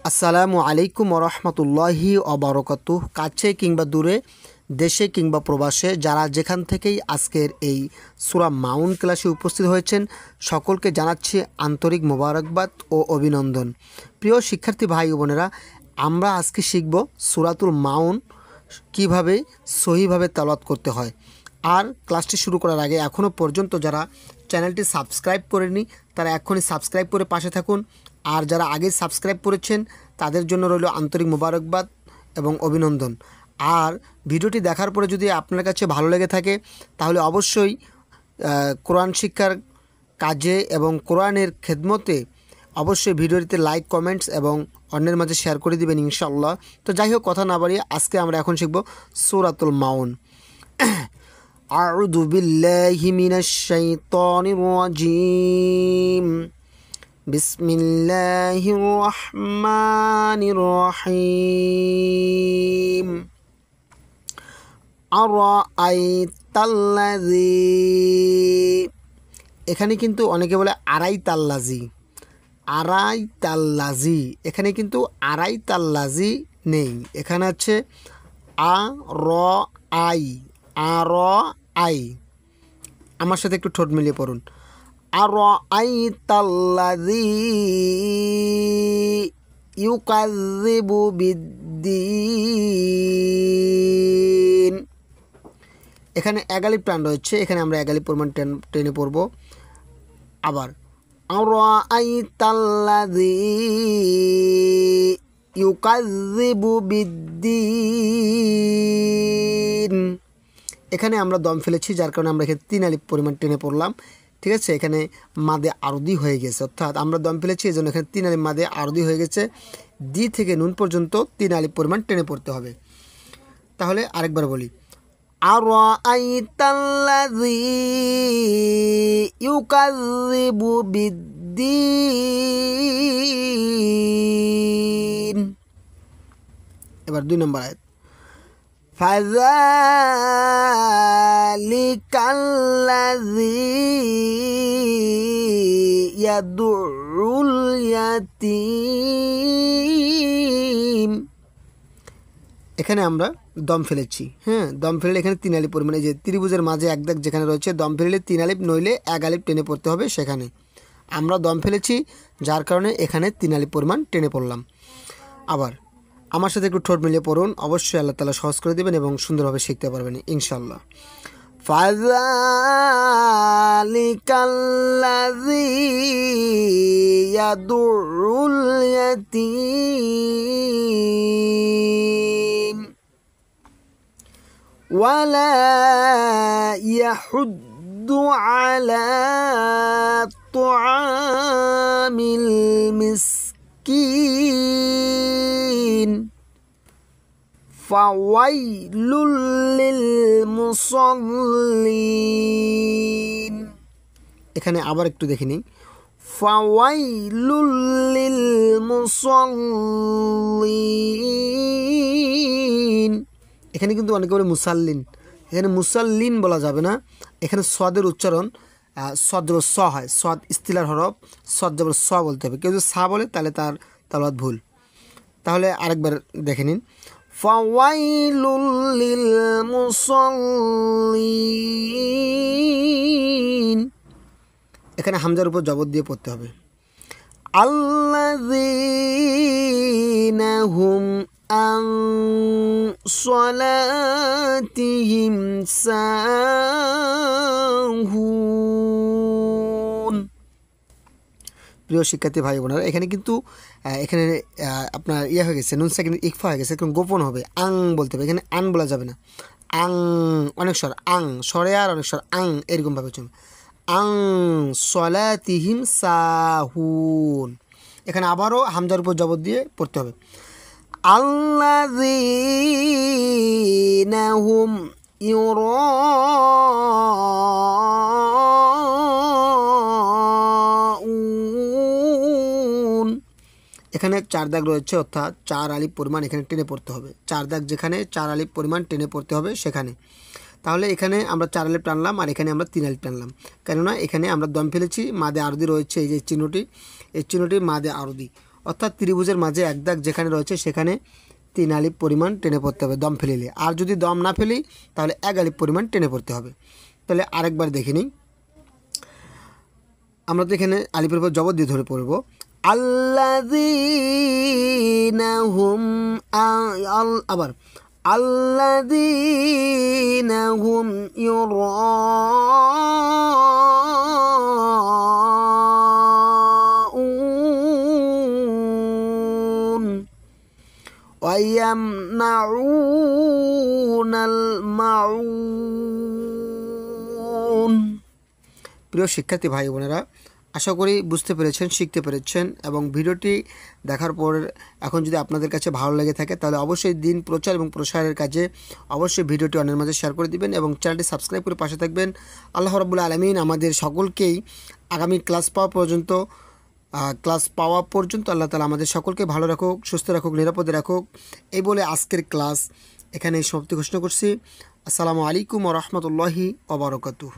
আসসালামু আলাইকুম ওরহমতুল্লাহি অবরকাতুহ। কাছে কিংবা দূরে, দেশে কিংবা প্রবাসে, যারা যেখান থেকেই আজকের এই সূরা মাউন ক্লাসে উপস্থিত হয়েছেন, সকলকে জানাচ্ছি আন্তরিক মোবারকবাদ ও অভিনন্দন। প্রিয় শিক্ষার্থী ভাই ও বোনেরা, আমরা আজকে শিখব সূরাতুল মাউন কিভাবে সহিভাবে তেলাওয়াত করতে হয়। আর ক্লাসটি শুরু করার আগে এখনও পর্যন্ত যারা চ্যানেলটি সাবস্ক্রাইব করেনি তারা এখনই সাবস্ক্রাইব করে পাশে থাকুন। আর যারা আগে সাবস্ক্রাইব করেছেন তাদের জন্য রইল আন্তরিক মোবারকবাদ এবং অভিনন্দন। আর ভিডিওটি দেখার পরে যদি আপনার কাছে ভালো লেগে থাকে তাহলে অবশ্যই কোরআন শিক্ষার কাজে এবং কোরআনের খেদমতে অবশ্যই ভিডিওটিতে লাইক, কমেন্টস এবং অন্যের মাঝে শেয়ার করে দিবেন ইনশাআল্লাহ। তো যাই হোক, কথা না বাড়িয়ে আজকে আমরা এখন শিখব সূরাতুল মাউন। আউযু বিল্লাহি মিনাশ শাইতানির রাজিম। বিসমিল্লাহির রহমানির রহিম। আরাআইতাল্লাযী, এখানে কিন্তু অনেকে বলে আরাইতাল্লাযী, আরাইতাল্লাযী, এখানে কিন্তু আরাইতাল্লাযী নেই, এখানে আছে আই। আমার সাথে একটু ঠোঁট মিলিয়ে পড়ুন। আরাআইতাল্লাযী ইউকাযযিবু বিদ্দীন। এখানে একালিপ টান রয়েছে, এখানে আমরা একালিপ পরিমাণ টেনে পড়ব। আবার আরাআইতাল্লাযী ইউকাযযিবু বিদ্দীন। এখানে আমরা দম ফেলেছি, যার কারণে আমরা এখানে 3 আলিফ পরিমাণ টেনে পড়লাম। ঠিক আছে, এখানে মাদে আরদি হয়ে গেছে, অর্থাৎ আমরা দম ফেলেছি এই জন্য এখানে 3 আলিফ মাদে আরদি হয়ে গেছে। দি থেকে নুন পর্যন্ত 3 আলিফ পরিমাণ টেনে পড়তে হবে। তাহলে আরেকবার বলি, আরাআইতাল্লাযী ইউকাযযিবু বিদ্দীন। এবার 2 নম্বর আয়াত, ফাযালিকাল্লাযী ইয়াদুউল ইয়াতীম। এখানে আমরা দম ফেলেছি, দম ফেললে এখানে 3 আলিফ পরিমাণে, যে ত্রিভুজের মাঝে এক দাগ যেখানে রয়েছে দম ফেললে 3 আলিফ, নইলে 1 আলিফ টেনে পড়তে হবে। সেখানে আমরা দম ফেলেছি, যার কারণে এখানে 3 আলিফ পরিমাণ টেনে পড়লাম। আবার আমার সাথে একটু ঠোঁট মিলিয়ে পড়ুন, অবশ্যই আল্লাহ তাআলা সহজ করে দেবেন এবং সুন্দরভাবে শিখতে পারবেন ইনশাআল্লাহ। ফাযালিকাল্লাযী ইয়াদুউল ইয়াতীম ওয়ালা ইয়াহুদ্দু আলা তুআমিল মিসকিন ফাওয়াইলুল লিল মুসাল্লিন। এখানে আবার একটু দেখে নিই, ফাওয়াইলুল লিল মুসাল্লিন। এখানে কিন্তু অনেকে বলে মুসাল্লিন, এখানে মুসাল্লিন বলা যাবে না। এখানে সদের উচ্চারণ সদ জবর স হয়, সদ ইস্তিলার হরফ, সদ জবর স বলতে হবে। কেউ যদি সা বলে তাহলে তার তেলাওয়াত ভুল। তাহলে আরেকবার দেখে নিন, ফাওয়াইলুল লিল মুসাল্লিন। এখানে হামজার উপর জবর দিয়ে পড়তে হবে। আল্লাযীনা হুম আন সালাতিহিম সাহুন। প্রিয় শিক্ষার্থী ভাই বোনেরা, এখানে কিন্তু এখানে আপনার হয়ে গেছে, নুন সাকিন ইকফা হয়ে গেছে, এখন গোপন হবে, আং বলতে হবে। এখানে আন বলা যাবে না, আং অনেক স্বর, আং স্বরে আর অনেক স্বর, আং এরকমভাবে চলবে। আং সলাতিহিম সাহুন। এখানে আবারও হামজার উপর জবর দিয়ে পড়তে হবে। আল্লাযীনা হুম ইউরাউন। এখানে 4 দাগ রয়েছে, অর্থাৎ 4 আলিফ পরিমাণ এখানে টেনে পড়তে হবে। 4 দাগ যেখানে 4 আলিফ পরিমাণ টেনে পড়তে হবে সেখানে। তাহলে এখানে আমরা 4 আলিফ টানলাম আর এখানে আমরা 3 আলিফ টানলাম, কেননা এখানে আমরা দম ফেলেছি, মাদে আরদি রয়েছে, এই যে চিহ্নটি, এই চিহ্নটি মাদে আরদি, অর্থাৎ ত্রিভুজের মাঝে এক দাগ যেখানে রয়েছে সেখানে 3 আলিফ পরিমাণ টেনে পড়তে হবে দম ফেলিলে। আর যদি দম না ফেলি তাহলে 1 আলিফ পরিমাণ টেনে পড়তে হবে। তাহলে আরেকবার দেখে নিই। আমরা তো এখানে আলিফের উপর জবর দিয়ে ধরে পড়ব। আল্লাযীনা হুম, আবার আল্লাযীনা হুম ইউরাউন ওয়া ইয়ামনাউনাল মাউন। প্রিয় শিক্ষার্থী ভাই বোনেরা, আশা করি বুঝতে পেরেছেন, শিখতে পেরেছেন এবং ভিডিওটি দেখার পর এখন যদি আপনাদের কাছে ভালো লেগে থাকে তাহলে অবশ্যই দিন প্রচার এবং প্রসারের কাজে অবশ্যই ভিডিওটি অন্যের মাঝে শেয়ার করে দিবেন এবং চ্যানেলটি সাবস্ক্রাইব করে পাশে থাকবেন। আল্লাহ রাব্বুল আলামিন আমাদের সকলকেই আগামী ক্লাস পাওয়া পর্যন্ত আল্লাহ তাআলা আমাদের সকলকে ভালো রাখুক, সুস্থ রাখুক, নিরাপদে রাখুক। এই বলে আজকের ক্লাস এখানে সমাপ্তি ঘোষণা করছি। আসসালামু আলাইকুম ওয়া রাহমাতুল্লাহি ওয়া বারাকাতুহু।